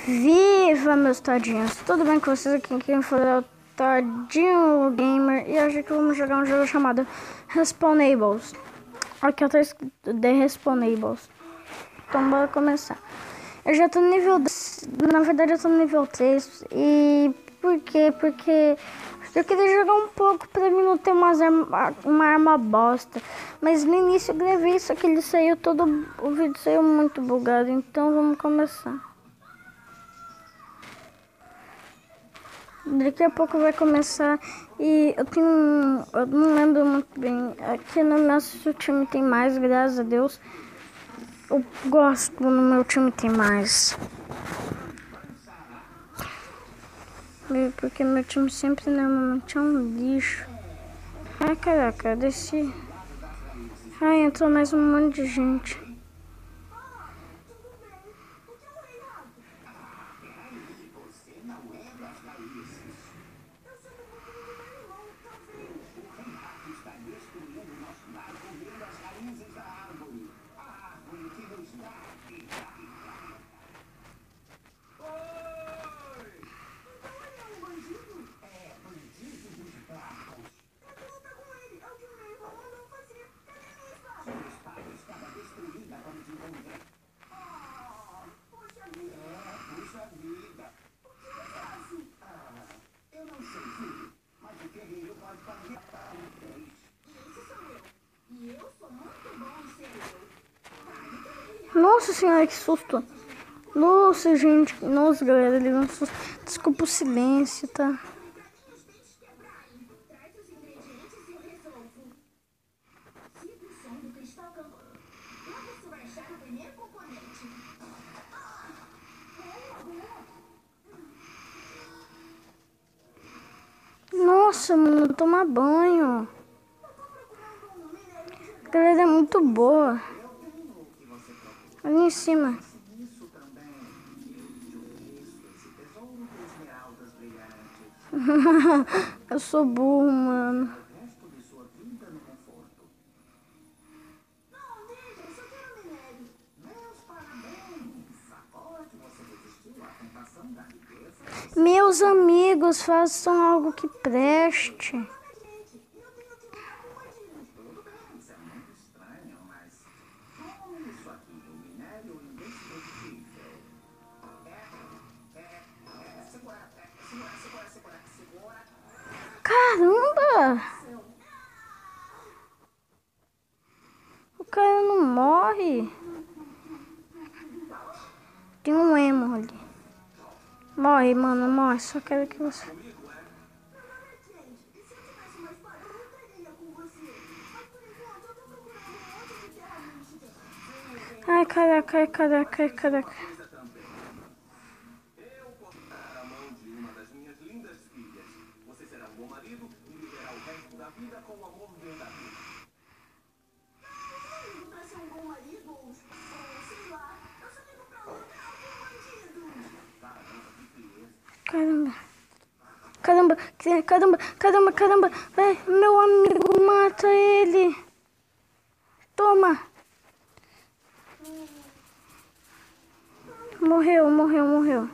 Viva, meus tadinhos! Tudo bem com vocês? Aqui quem fala é o Tadinho Gamer. E hoje aqui vamos jogar um jogo chamado Respawnables. Aqui eu tô escrito The Respawnables. Então bora começar. Eu já tô no nível 10, na verdade eu tô no nível 3. E por quê? Porque eu queria jogar um pouco pra mim não ter uma arma bosta. Mas no início eu gravei isso aqui, ele saiu todo. O vídeo saiu muito bugado. Então vamos começar. Daqui a pouco vai começar e eu não lembro muito bem. Aqui no nosso time tem mais, graças a Deus. Eu gosto quando no meu time tem mais. Porque meu time sempre normalmente é um lixo. Ai caraca, desci. Ai, entrou mais um monte de gente. Nossa senhora, que susto. Nossa, gente. Nossa, galera, ele deu um susto. Desculpa o silêncio, tá? Nossa, mano, tomar banho. A galera é muito boa. Ali em cima. Eu sou burro, mano. Meus amigos, façam algo que preste. Caramba! O cara não morre. Tem um emo ali. Morre, mano, morre. Só quero que você... Ai, caraca, ai, caraca, ai, caraca. Caramba. Caramba, caramba, caramba, caramba. Vai, meu amigo, mata ele. Toma. Morreu, morreu, morreu.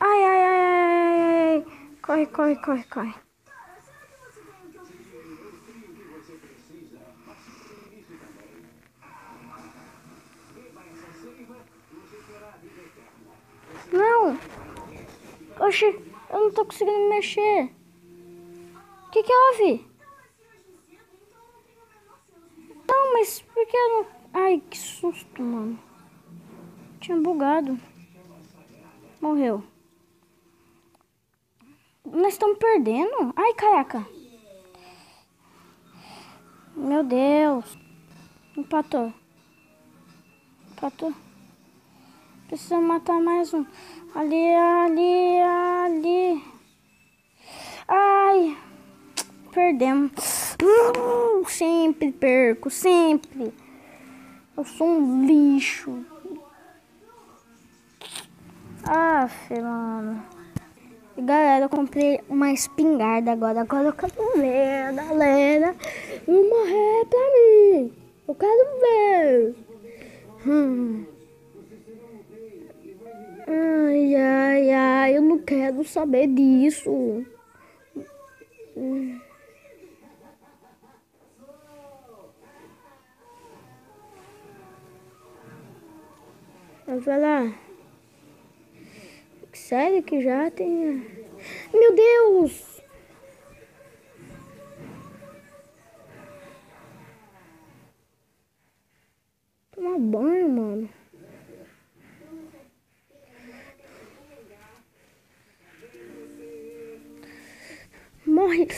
Ai, ai, ai, ai, ai. Corre, corre, corre, corre. Não. Oxi, eu não tô conseguindo mexer. O que houve? Não, mas por que eu não... Ai, que susto, mano. Tinha bugado. Morreu. Nós estamos perdendo? Ai, caraca. Meu Deus. Empatou. Empatou. Precisa matar mais um. Ali, ali, ali. Ai. Perdemos. Sempre perco, sempre. Eu sou um lixo. Aff, mano. E, galera, eu comprei uma espingarda agora. Agora eu quero ver, galera. Morrer pra mim. Eu quero ver. Ai, ai, ai. Eu não quero saber disso. Vai lá. Sério que já tem... Meu Deus! Tomar banho, mano. Morre!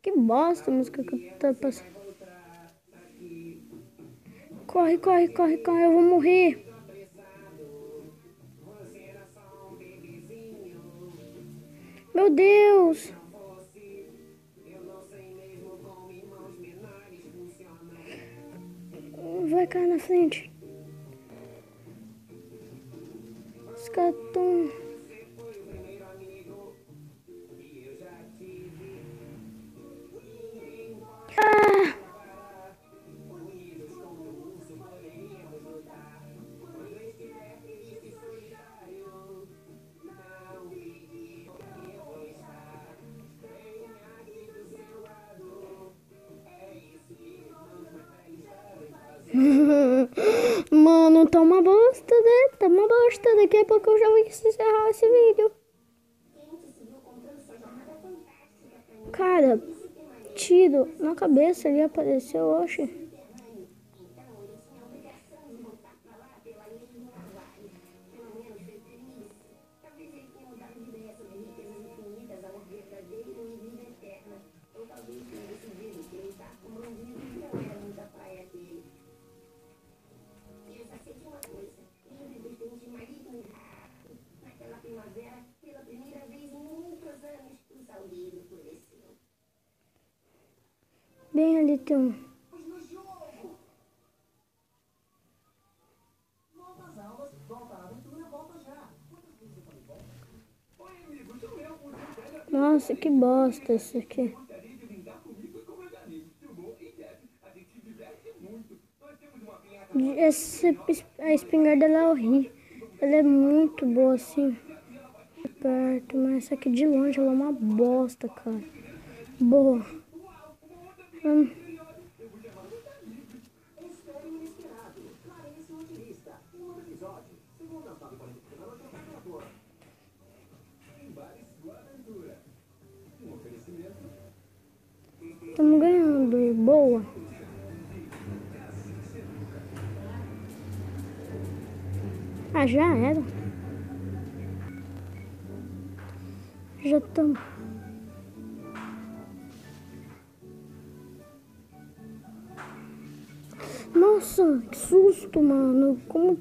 Que bosta a música que eu tô passando. Corre, corre, corre, corre, eu vou morrer. Meu Deus. Vai cair na frente. Os caras tão... Ah! Mano, tá uma bosta, né? Tá uma bosta. Daqui a pouco eu já vou encerrar esse vídeo. Cara, tiro na cabeça ali apareceu, oxe. Bem ali tem um. Nossa, que bosta isso aqui. A espingarda ela é horrível. Ela é muito boa assim. De perto, mas essa aqui de longe ela é uma bosta, cara. Boa. Estamos ganhando, boa. Ah, já era. Já estamos. Nossa, que susto, mano. Como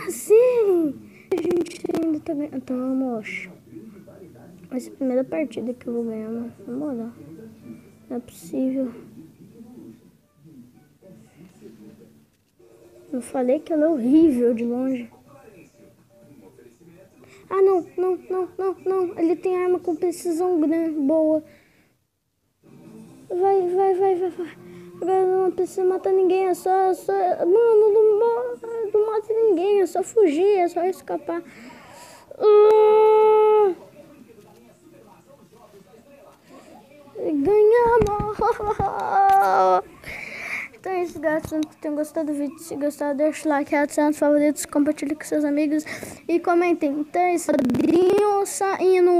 assim? A gente ainda tá ganhando. Estamos. Vai ser a primeira partida que eu vou ganhar, mano. Na moral. Não é possível. Eu falei que ela é horrível de longe. Ah, não. Ele tem arma com precisão grande, boa. Vai. Agora não precisa matar ninguém, é só... Mano, não mata ninguém, é só fugir, é só escapar. Ganhamos! Então é isso, galera. Espero que tenham gostado do vídeo. Se gostar, deixa o like, adicionar os favoritos, compartilhe com seus amigos e comentem. Então é isso, saindo.